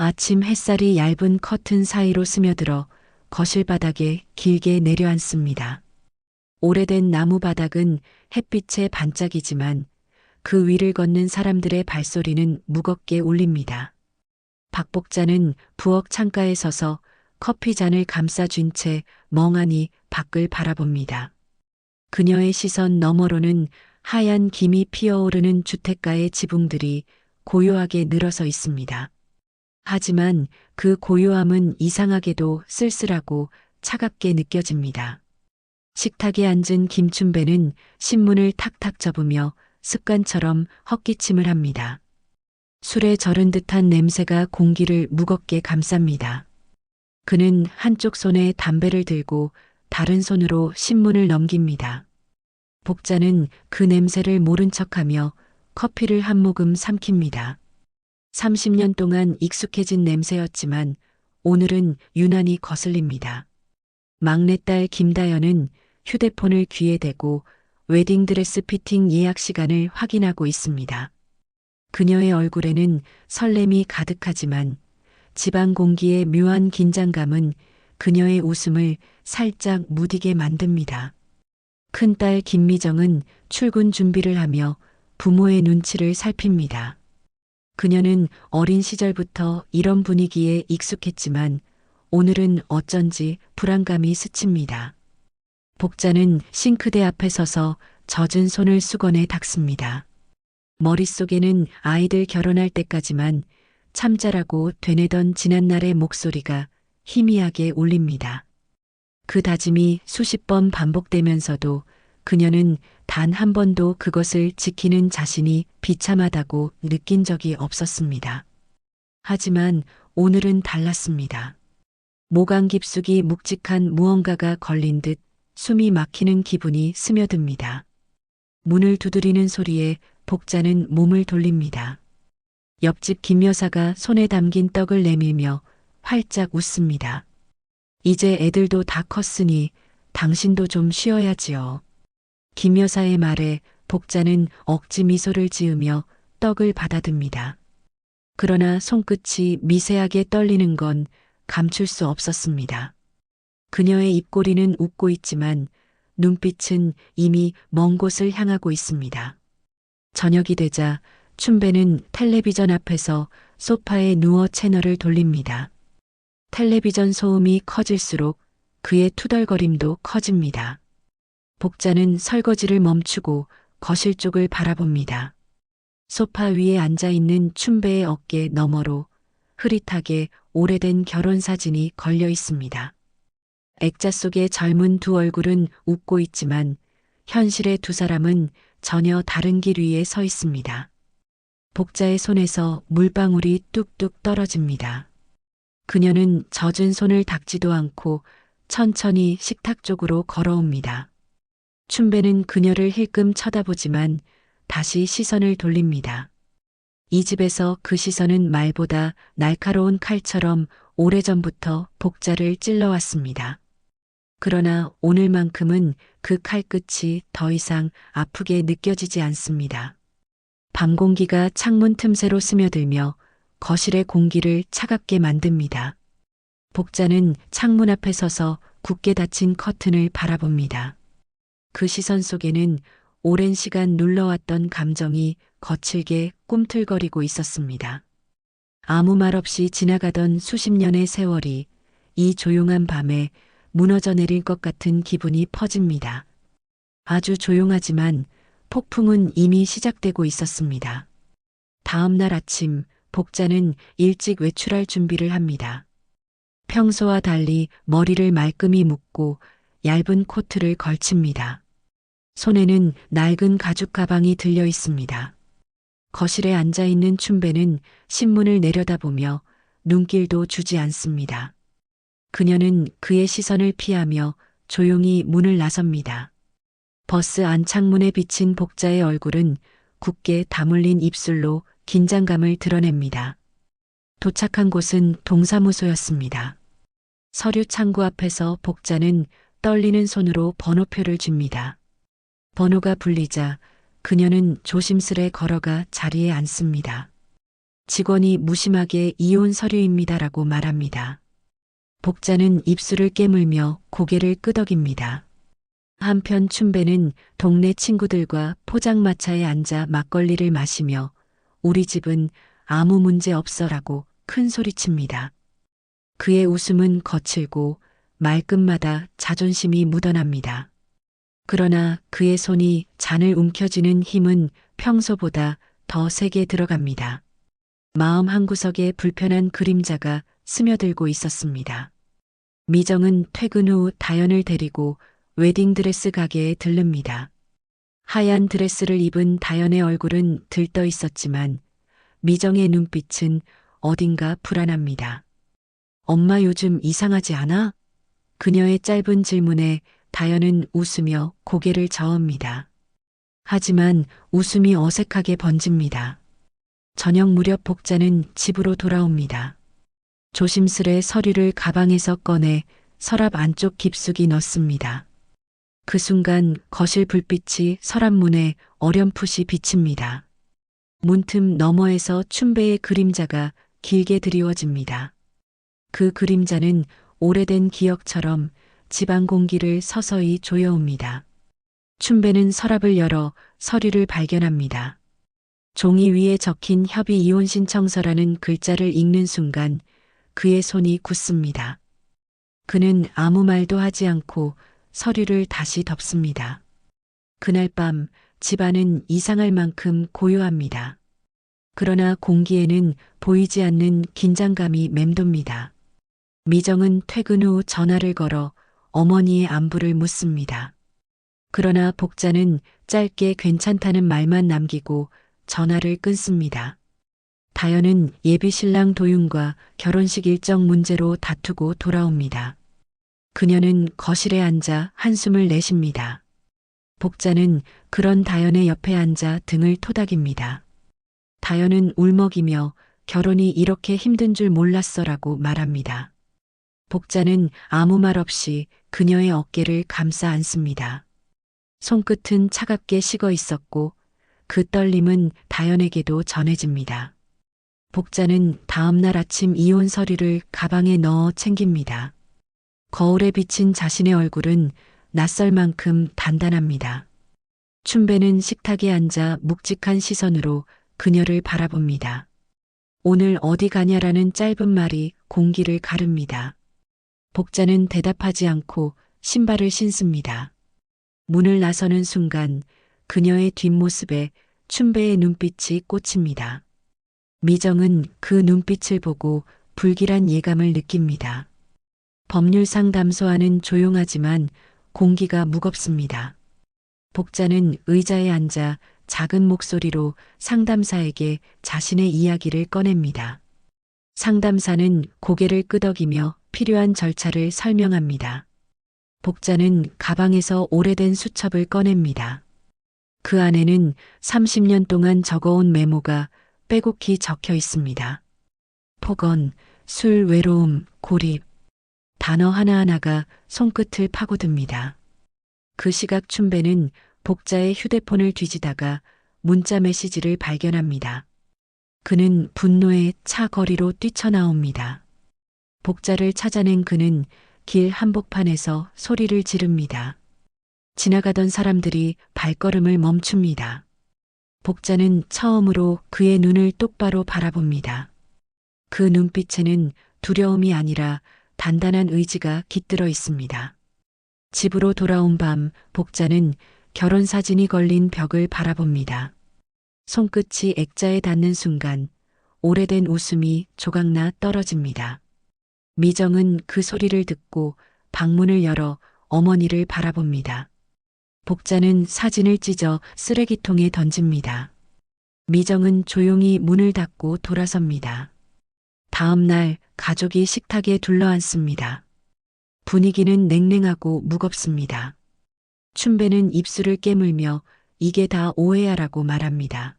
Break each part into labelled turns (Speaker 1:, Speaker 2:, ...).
Speaker 1: 아침 햇살이 얇은 커튼 사이로 스며들어 거실 바닥에 길게 내려앉습니다. 오래된 나무 바닥은 햇빛에 반짝이지만 그 위를 걷는 사람들의 발소리는 무겁게 울립니다. 박 복자는 부엌 창가에 서서 커피 잔을 감싸쥔 채 멍하니 밖을 바라봅니다. 그녀의 시선 너머로는 하얀 김이 피어오르는 주택가의 지붕들이 고요하게 늘어서 있습니다. 하지만 그 고요함은 이상하게도 쓸쓸하고 차갑게 느껴집니다. 식탁에 앉은 김춘배는 신문을 탁탁 접으며 습관처럼 헛기침을 합니다. 술에 절은 듯한 냄새가 공기를 무겁게 감쌉니다. 그는 한쪽 손에 담배를 들고 다른 손으로 신문을 넘깁니다. 복자는 그 냄새를 모른 척하며 커피를 한 모금 삼킵니다. 30년 동안 익숙해진 냄새였지만 오늘은 유난히 거슬립니다. 막내딸 김다연은 휴대폰을 귀에 대고 웨딩드레스 피팅 예약 시간을 확인하고 있습니다. 그녀의 얼굴에는 설렘이 가득하지만 집안 공기의 묘한 긴장감은 그녀의 웃음을 살짝 무디게 만듭니다. 큰딸 김미정은 출근 준비를 하며 부모의 눈치를 살핍니다. 그녀는 어린 시절부터 이런 분위기에 익숙했지만 오늘은 어쩐지 불안감이 스칩니다. 복자는 싱크대 앞에 서서 젖은 손을 수건에 닦습니다. 머릿속에는 아이들 결혼할 때까지만 참자라고 되뇌던 지난날의 목소리가 희미하게 울립니다. 그 다짐이 수십 번 반복되면서도 그녀는 단 한 번도 그것을 지키는 자신이 비참하다고 느낀 적이 없었습니다. 하지만 오늘은 달랐습니다. 모강 깊숙이 묵직한 무언가가 걸린 듯 숨이 막히는 기분이 스며듭니다. 문을 두드리는 소리에 복자는 몸을 돌립니다. 옆집 김 여사가 손에 담긴 떡을 내밀며 활짝 웃습니다. 이제 애들도 다 컸으니 당신도 좀 쉬어야지요. 김 여사의 말에 복자는 억지 미소를 지으며 떡을 받아듭니다. 그러나 손끝이 미세하게 떨리는 건 감출 수 없었습니다. 그녀의 입꼬리는 웃고 있지만 눈빛은 이미 먼 곳을 향하고 있습니다. 저녁이 되자 춘배는 텔레비전 앞에서 소파에 누워 채널을 돌립니다. 텔레비전 소음이 커질수록 그의 투덜거림도 커집니다. 복자는 설거지를 멈추고 거실 쪽을 바라봅니다. 소파 위에 앉아 있는 춘배의 어깨 너머로 흐릿하게 오래된 결혼 사진이 걸려 있습니다. 액자 속의 젊은 두 얼굴은 웃고 있지만 현실의 두 사람은 전혀 다른 길 위에 서 있습니다. 복자의 손에서 물방울이 뚝뚝 떨어집니다. 그녀는 젖은 손을 닦지도 않고 천천히 식탁 쪽으로 걸어옵니다. 춘배는 그녀를 힐끔 쳐다보지만 다시 시선을 돌립니다. 이 집에서 그 시선은 말보다 날카로운 칼처럼 오래전부터 복자를 찔러왔습니다. 그러나 오늘만큼은 그 칼끝이 더 이상 아프게 느껴지지 않습니다. 밤 공기가 창문 틈새로 스며들며 거실의 공기를 차갑게 만듭니다. 복자는 창문 앞에 서서 굳게 닫힌 커튼을 바라봅니다. 그 시선 속에는 오랜 시간 눌러왔던 감정이 거칠게 꿈틀거리고 있었습니다. 아무 말 없이 지나가던 수십 년의 세월이 이 조용한 밤에 무너져 내릴 것 같은 기분이 퍼집니다. 아주 조용하지만 폭풍은 이미 시작되고 있었습니다. 다음 날 아침 복자는 일찍 외출할 준비를 합니다. 평소와 달리 머리를 말끔히 묶고 얇은 코트를 걸칩니다. 손에는 낡은 가죽 가방이 들려 있습니다. 거실에 앉아 있는 춘배는 신문을 내려다보며 눈길도 주지 않습니다. 그녀는 그의 시선을 피하며 조용히 문을 나섭니다. 버스 안창문에 비친 복자의 얼굴은 굳게 다물린 입술로 긴장감을 드러냅니다. 도착한 곳은 동사무소였습니다. 서류 창구 앞에서 복자는 떨리는 손으로 번호표를 줍니다. 번호가 불리자 그녀는 조심스레 걸어가 자리에 앉습니다. 직원이 무심하게 이혼 서류입니다라고 말합니다. 복자는 입술을 깨물며 고개를 끄덕입니다. 한편 춘배는 동네 친구들과 포장마차에 앉아 막걸리를 마시며 우리 집은 아무 문제 없어라고 큰 소리칩니다. 그의 웃음은 거칠고 말끝마다 자존심이 묻어납니다. 그러나 그의 손이 잔을 움켜쥐는 힘은 평소보다 더 세게 들어갑니다. 마음 한구석에 불편한 그림자가 스며들고 있었습니다. 미정은 퇴근 후 다연을 데리고 웨딩드레스 가게에 들릅니다. 하얀 드레스를 입은 다연의 얼굴은 들떠 있었지만 미정의 눈빛은 어딘가 불안합니다. 엄마 요즘 이상하지 않아? 그녀의 짧은 질문에 다연은 웃으며 고개를 저읍니다. 하지만 웃음이 어색하게 번집니다. 저녁 무렵 복자는 집으로 돌아옵니다. 조심스레 서류를 가방에서 꺼내 서랍 안쪽 깊숙이 넣습니다. 그 순간 거실 불빛이 서랍문에 어렴풋이 비칩니다. 문틈 너머에서 춘배의 그림자가 길게 드리워집니다. 그 그림자는 오래된 기억처럼 집안 공기를 서서히 조여옵니다. 춘배는 서랍을 열어 서류를 발견합니다. 종이 위에 적힌 협의 이혼 신청서라는 글자를 읽는 순간 그의 손이 굳습니다. 그는 아무 말도 하지 않고 서류를 다시 덮습니다. 그날 밤 집안은 이상할 만큼 고요합니다. 그러나 공기에는 보이지 않는 긴장감이 맴돕니다. 미정은 퇴근 후 전화를 걸어 어머니의 안부를 묻습니다. 그러나 복자는 짧게 괜찮다는 말만 남기고 전화를 끊습니다. 다연은 예비 신랑 도윤과 결혼식 일정 문제로 다투고 돌아옵니다. 그녀는 거실에 앉아 한숨을 내쉽니다. 복자는 그런 다연의 옆에 앉아 등을 토닥입니다. 다연은 울먹이며 결혼이 이렇게 힘든 줄 몰랐어라고 말합니다. 복자는 아무 말 없이 그녀의 어깨를 감싸 안습니다. 손끝은 차갑게 식어 있었고 그 떨림은 다연에게도 전해집니다. 복자는 다음 날 아침 이혼 서류를 가방에 넣어 챙깁니다. 거울에 비친 자신의 얼굴은 낯설 만큼 단단합니다. 춘배는 식탁에 앉아 묵직한 시선으로 그녀를 바라봅니다. 오늘 어디 가냐라는 짧은 말이 공기를 가릅니다. 복자는 대답하지 않고 신발을 신습니다. 문을 나서는 순간 그녀의 뒷모습에 춘배의 눈빛이 꽂힙니다. 미정은 그 눈빛을 보고 불길한 예감을 느낍니다. 법률 상담소와는 조용하지만 공기가 무겁습니다. 복자는 의자에 앉아 작은 목소리로 상담사에게 자신의 이야기를 꺼냅니다. 상담사는 고개를 끄덕이며 필요한 절차를 설명합니다. 복자는 가방에서 오래된 수첩을 꺼냅니다. 그 안에는 30년 동안 적어온 메모가 빼곡히 적혀 있습니다. 폭언, 술, 외로움, 고립. 단어 하나하나가 손끝을 파고듭니다. 그 시각 춘배는 복자의 휴대폰을 뒤지다가 문자 메시지를 발견합니다. 그는 분노에 차 거리로 뛰쳐나옵니다. 복자를 찾아낸 그는 길 한복판에서 소리를 지릅니다. 지나가던 사람들이 발걸음을 멈춥니다. 복자는 처음으로 그의 눈을 똑바로 바라봅니다. 그 눈빛에는 두려움이 아니라 단단한 의지가 깃들어 있습니다. 집으로 돌아온 밤 복자는 결혼 사진이 걸린 벽을 바라봅니다. 손끝이 액자에 닿는 순간 오래된 웃음이 조각나 떨어집니다. 미정은 그 소리를 듣고 방문을 열어 어머니를 바라봅니다. 복자는 사진을 찢어 쓰레기통에 던집니다. 미정은 조용히 문을 닫고 돌아섭니다. 다음 날 가족이 식탁에 둘러앉습니다. 분위기는 냉랭하고 무겁습니다. 춘배는 입술을 깨물며 이게 다 오해야라고 말합니다.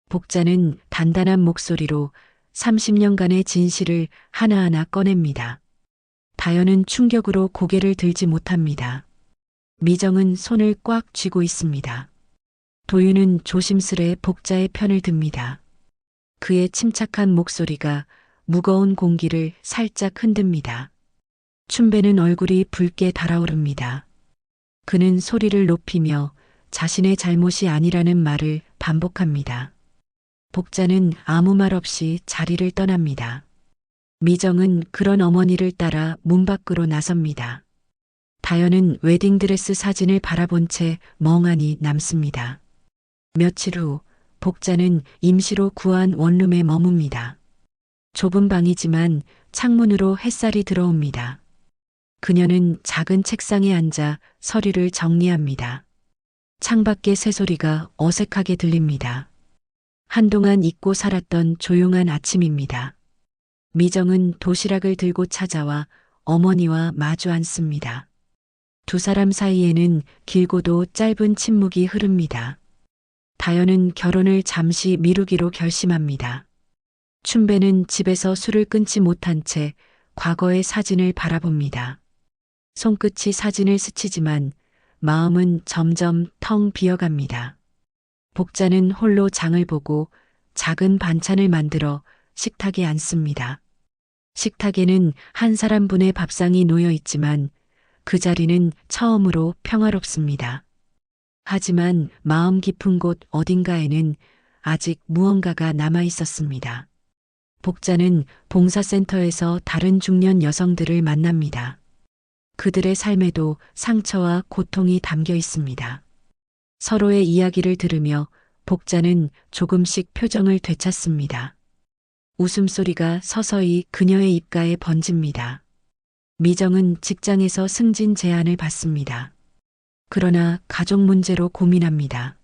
Speaker 1: 복자는 단단한 목소리로 30년간의 진실을 하나하나 꺼냅니다. 다연은 충격으로 고개를 들지 못합니다. 미정은 손을 꽉 쥐고 있습니다. 도윤은 조심스레 복자의 편을 듭니다. 그의 침착한 목소리가 무거운 공기를 살짝 흔듭니다. 춘배는 얼굴이 붉게 달아오릅니다. 그는 소리를 높이며 자신의 잘못이 아니라는 말을 반복합니다. 복자는 아무 말 없이 자리를 떠납니다. 미정은 그런 어머니를 따라 문 밖으로 나섭니다. 다연은 웨딩드레스 사진을 바라본 채 멍하니 남습니다. 며칠 후 복자는 임시로 구한 원룸에 머뭅니다. 좁은 방이지만 창문으로 햇살이 들어옵니다. 그녀는 작은 책상에 앉아 서류를 정리합니다. 창밖의 새소리가 어색하게 들립니다. 한동안 잊고 살았던 조용한 아침입니다. 미정은 도시락을 들고 찾아와 어머니와 마주 앉습니다. 두 사람 사이에는 길고도 짧은 침묵이 흐릅니다. 다연은 결혼을 잠시 미루기로 결심합니다. 춘배는 집에서 술을 끊지 못한 채 과거의 사진을 바라봅니다. 손끝이 사진을 스치지만 마음은 점점 텅 비어갑니다. 복자는 홀로 장을 보고 작은 반찬을 만들어 식탁에 앉습니다. 식탁에는 한 사람분의 밥상이 놓여 있지만 그 자리는 처음으로 평화롭습니다. 하지만 마음 깊은 곳 어딘가에는 아직 무언가가 남아 있었습니다. 복자는 봉사센터에서 다른 중년 여성들을 만납니다. 그들의 삶에도 상처와 고통이 담겨 있습니다. 서로의 이야기를 들으며 복자는 조금씩 표정을 되찾습니다. 웃음소리가 서서히 그녀의 입가에 번집니다. 미정은 직장에서 승진 제안을 받습니다. 그러나 가족 문제로 고민합니다.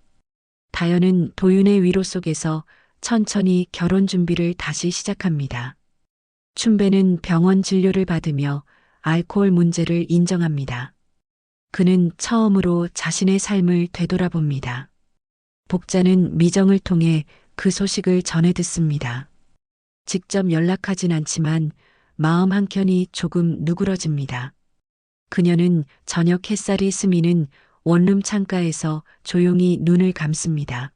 Speaker 1: 다연은 도윤의 위로 속에서 천천히 결혼 준비를 다시 시작합니다. 춘배는 병원 진료를 받으며 알코올 문제를 인정합니다. 그는 처음으로 자신의 삶을 되돌아봅니다. 복자는 미정을 통해 그 소식을 전해 듣습니다. 직접 연락하진 않지만 마음 한켠이 조금 누그러집니다. 그녀는 저녁 햇살이 스미는 원룸 창가에서 조용히 눈을 감습니다.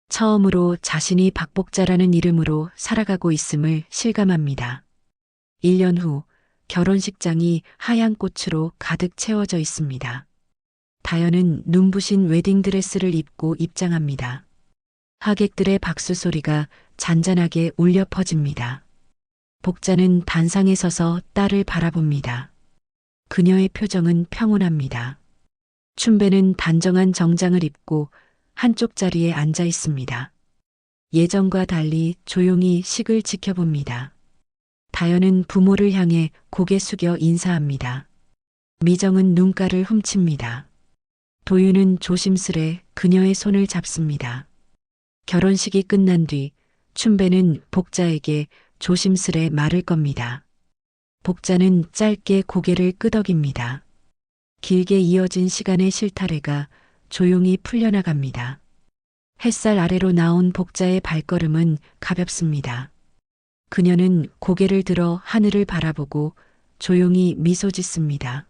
Speaker 1: 처음으로 자신이 박복자라는 이름으로 살아가고 있음을 실감합니다. 1년 후 결혼식장이 하얀 꽃으로 가득 채워져 있습니다. 다연은 눈부신 웨딩드레스를 입고 입장합니다. 하객들의 박수 소리가 잔잔하게 울려 퍼집니다. 복자는 단상에 서서 딸을 바라봅니다. 그녀의 표정은 평온합니다. 춘배는 단정한 정장을 입고 한쪽 자리에 앉아 있습니다. 예전과 달리 조용히 식을 지켜봅니다. 다연은 부모를 향해 고개 숙여 인사합니다. 미정은 눈가를 훔칩니다. 도윤은 조심스레 그녀의 손을 잡습니다. 결혼식이 끝난 뒤 춘배는 복자에게 조심스레 말을 겁니다. 복자는 짧게 고개를 끄덕입니다. 길게 이어진 시간의 실타래가 조용히 풀려나갑니다. 햇살 아래로 나온 복자의 발걸음은 가볍습니다. 그녀는 고개를 들어 하늘을 바라보고 조용히 미소 짓습니다.